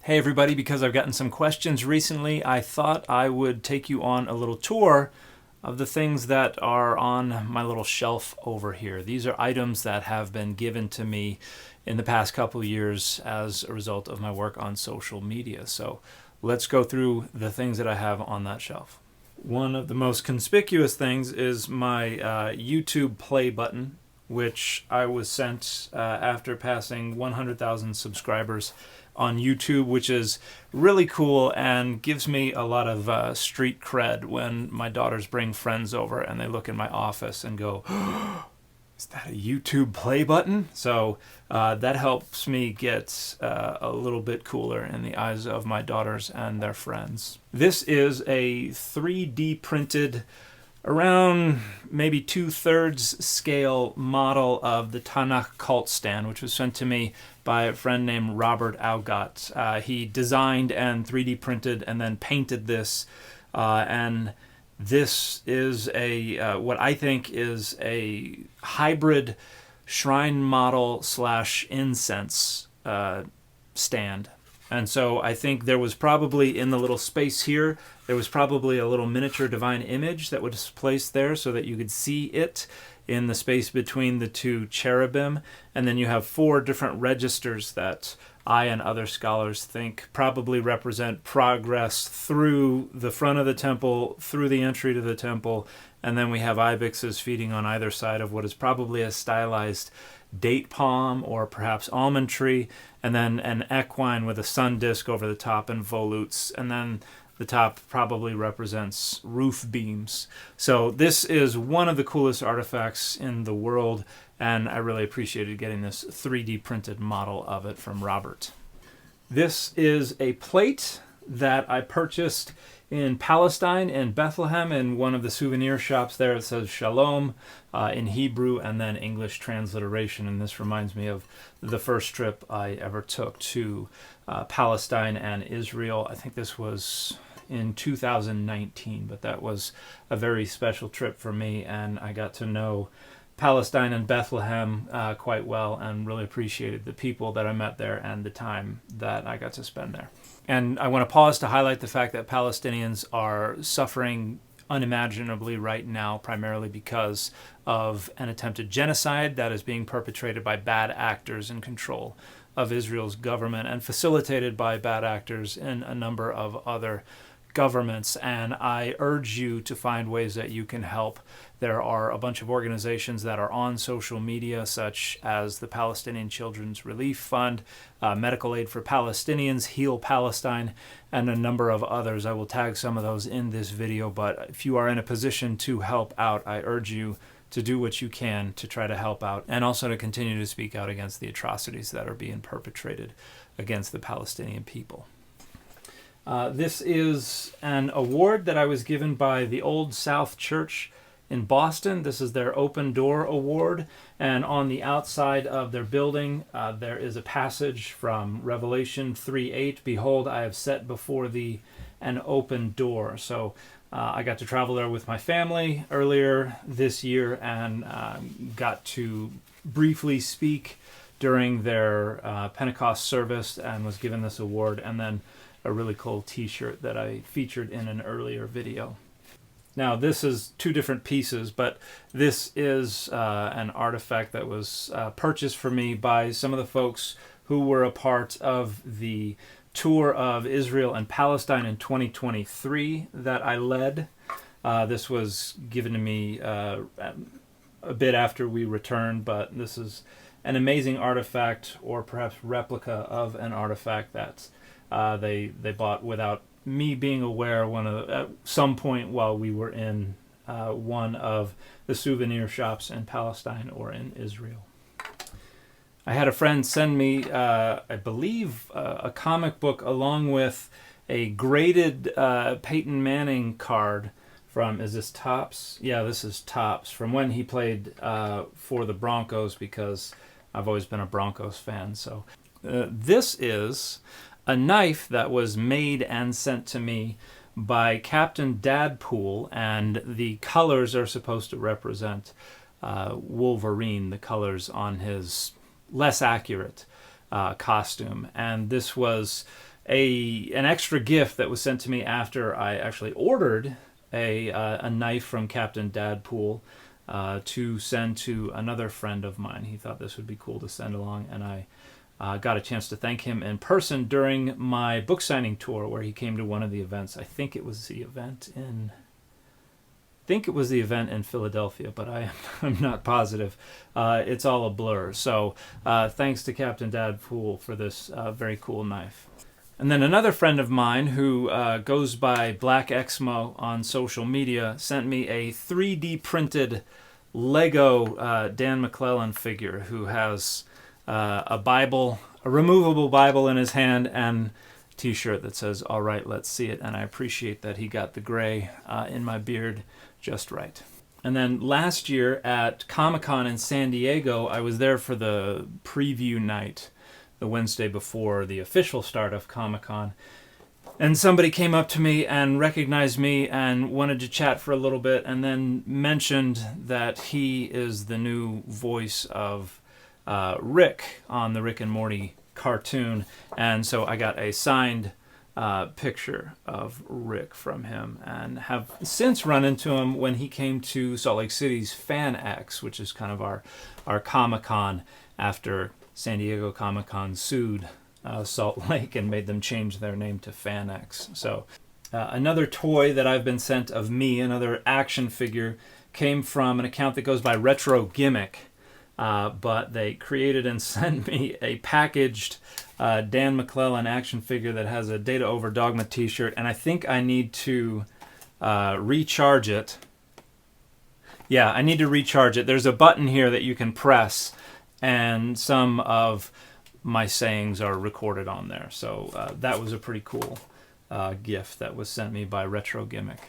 Hey everybody, because I've gotten some questions recently, I thought I would take you on a little tour of the things that are on my little shelf over here. These are items that have been given to me in the past couple years as a result of my work on social media. So let's go through the things that I have on that shelf. One of the most conspicuous things is my YouTube play button, which I was sent after passing 100,000 subscribers on YouTube, which is really cool and gives me a lot of street cred when my daughters bring friends over and they look in my office and go, oh, is that a YouTube play button? So that helps me get a little bit cooler in the eyes of my daughters and their friends. This is a 3D printed, around maybe 2/3 scale model of the Tanak cult stand, which was sent to me by a friend named Robert Augat. He designed and 3D printed and then painted this, and this is a what I think is a hybrid shrine model / incense stand. And so I think there was probably, in the little space here, there was probably a little miniature divine image that was placed there so that you could see it in the space between the two cherubim. And then you have 4 different registers that I and other scholars think probably represent progress through the front of the temple, through the entry to the temple. And then we have ibexes feeding on either side of what is probably a stylized date palm or perhaps almond tree, and then an equine with a sun disk over the top and volutes, and then the top probably represents roof beams. So this is one of the coolest artifacts in the world, and I really appreciated getting this 3D printed model of it from Robert. This is a plate that I purchased in Palestine, in Bethlehem, in one of the souvenir shops there. It says Shalom in Hebrew and then English transliteration, and this reminds me of the first trip I ever took to Palestine and Israel. I think this was in 2019, but that was a very special trip for me, and I got to know Palestine and Bethlehem quite well and really appreciated the people that I met there and the time that I got to spend there. And I want to pause to highlight the fact that Palestinians are suffering unimaginably right now, primarily because of an attempted genocide that is being perpetrated by bad actors in control of Israel's government and facilitated by bad actors in a number of other governments. And I urge you to find ways that you can help. There are a bunch of organizations that are on social media, such as the Palestinian Children's Relief Fund, Medical Aid for Palestinians, Heal Palestine, and a number of others. I will tag some of those in this video, but if you are in a position to help out, I urge you to do what you can to try to help out, and also to continue to speak out against the atrocities that are being perpetrated against the Palestinian people. This is an award that I was given by the Old South Church in Boston. This is their Open Door Award, and on the outside of their building there is a passage from Revelation 3:8, "Behold, I have set before thee an open door." So I got to travel there with my family earlier this year and got to briefly speak during their Pentecost service and was given this award, and then a really cool t-shirt that I featured in an earlier video. Now this is 2 different pieces, but this is an artifact that was purchased for me by some of the folks who were a part of the tour of Israel and Palestine in 2023 that I led. This was given to me a bit after we returned, but this is an amazing artifact, or perhaps replica of an artifact that they bought without me being aware at some point while we were in one of the souvenir shops in Palestine or in Israel. I had a friend send me, I believe, a comic book along with a graded Peyton Manning card from, is this Topps? Yeah, this is Topps, from when he played for the Broncos, because I've always been a Broncos fan. So this is a knife that was made and sent to me by Captain Dadpool, and the colors are supposed to represent Wolverine, the colors on his less accurate costume. And this was an extra gift that was sent to me after I actually ordered a knife from Captain Dadpool to send to another friend of mine. He thought this would be cool to send along, and I got a chance to thank him in person during my book signing tour, where he came to one of the events. I think it was the event in Philadelphia, but I'm not positive. It's all a blur. So thanks to Captain Dadpool for this very cool knife. And then another friend of mine who goes by Black Exmo on social media sent me a 3D printed Lego Dan McClellan figure who has a Bible, a removable Bible in his hand, and a t-shirt that says, "All right, let's see it." And I appreciate that he got the gray in my beard just right. And then last year at Comic-Con in San Diego, I was there for the preview night, the Wednesday before the official start of Comic-Con. And somebody came up to me and recognized me and wanted to chat for a little bit, and then mentioned that he is the new voice of Rick on the Rick and Morty cartoon. And so I got a signed picture of Rick from him, and have since run into him when he came to Salt Lake City's Fan X, which is kind of our Comic-Con after San Diego Comic-Con sued Salt Lake and made them change their name to Fan X. So another toy that I've been sent of me, another action figure, came from an account that goes by Retro Gimmick. But they created and sent me a packaged Dan McClellan action figure that has a Data Over Dogma t-shirt, and I think I need to recharge it. Yeah, I need to recharge it. There's a button here that you can press, and some of my sayings are recorded on there. So that was a pretty cool gift that was sent me by Retro Gimmick.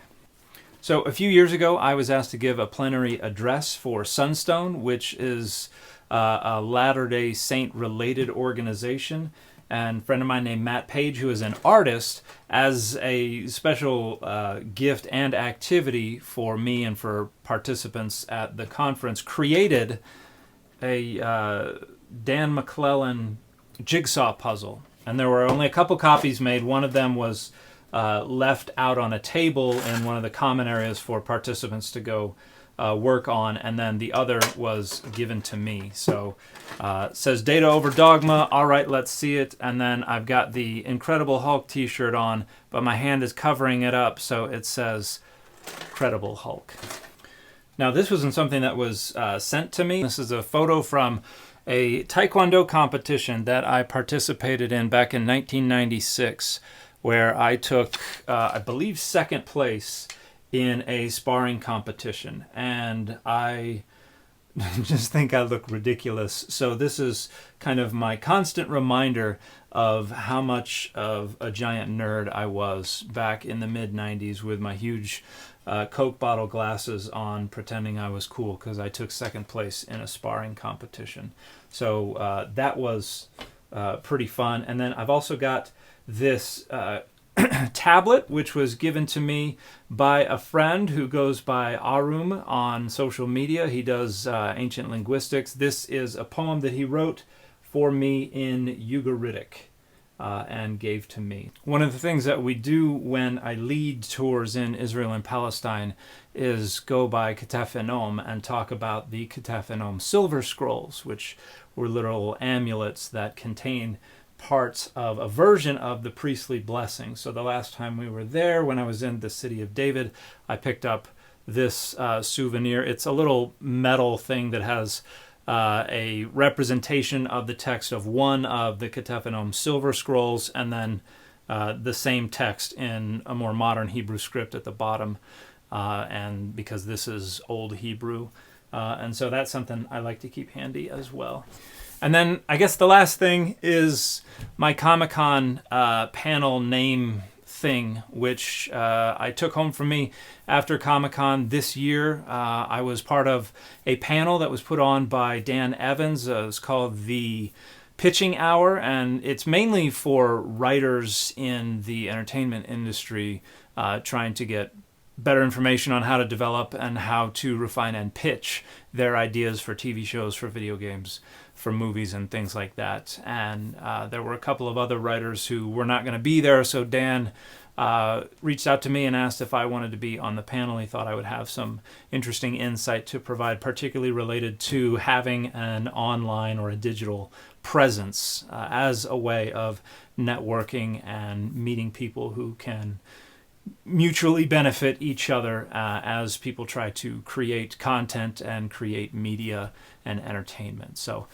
So a few years ago, I was asked to give a plenary address for Sunstone, which is a Latter-day Saint-related organization. And a friend of mine named Matt Page, who is an artist, as a special gift and activity for me and for participants at the conference, created a Dan McClellan jigsaw puzzle. And there were only a couple copies made. One of them was left out on a table in one of the common areas for participants to go work on, and then the other was given to me. So it says Data Over Dogma, all right, let's see it, and then I've got the Incredible Hulk t-shirt on, but my hand is covering it up, so it says Credible Hulk. Now this wasn't something that was sent to me. This is a photo from a taekwondo competition that I participated in back in 1996, where I took, I believe, second place in a sparring competition. And I just think I look ridiculous. So this is kind of my constant reminder of how much of a giant nerd I was back in the mid-90s with my huge Coke bottle glasses on, pretending I was cool because I took second place in a sparring competition. So that was pretty fun. And then I've also got this tablet, which was given to me by a friend who goes by Arum on social media. He does ancient linguistics. This is a poem that he wrote for me in Ugaritic and gave to me. One of the things that we do when I lead tours in Israel and Palestine is go by Ketef Enom and talk about the Ketef Enom silver scrolls, which were literal amulets that contain parts of a version of the priestly blessing. So the last time we were there, when I was in the city of David, I picked up this souvenir. It's a little metal thing that has a representation of the text of one of the Ketef Enom silver scrolls, and then the same text in a more modern Hebrew script at the bottom, and because this is Old Hebrew. And so that's something I like to keep handy as well. And then I guess the last thing is my Comic-Con panel name thing, which I took home from me after Comic-Con this year. I was part of a panel that was put on by Dan Evans. It's called the Pitching Hour, and it's mainly for writers in the entertainment industry trying to get better information on how to develop and how to refine and pitch their ideas for TV shows, for video games, for movies and things like that. And there were a couple of other writers who were not going to be there, so Dan reached out to me and asked if I wanted to be on the panel. He thought I would have some interesting insight to provide, particularly related to having an online or a digital presence as a way of networking and meeting people who can mutually benefit each other as people try to create content and create media and entertainment. So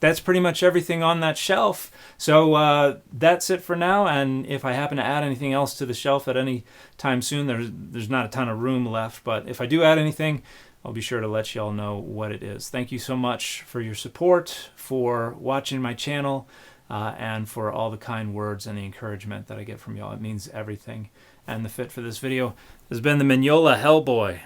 that's pretty much everything on that shelf. So that's it for now, and if I happen to add anything else to the shelf at any time soon, there's not a ton of room left, but if I do add anything, I'll be sure to let you all know what it is. Thank you so much for your support, for watching my channel, and for all the kind words and the encouragement that I get from y'all. It means everything. And the fit for this video has been the Mignola Hellboy.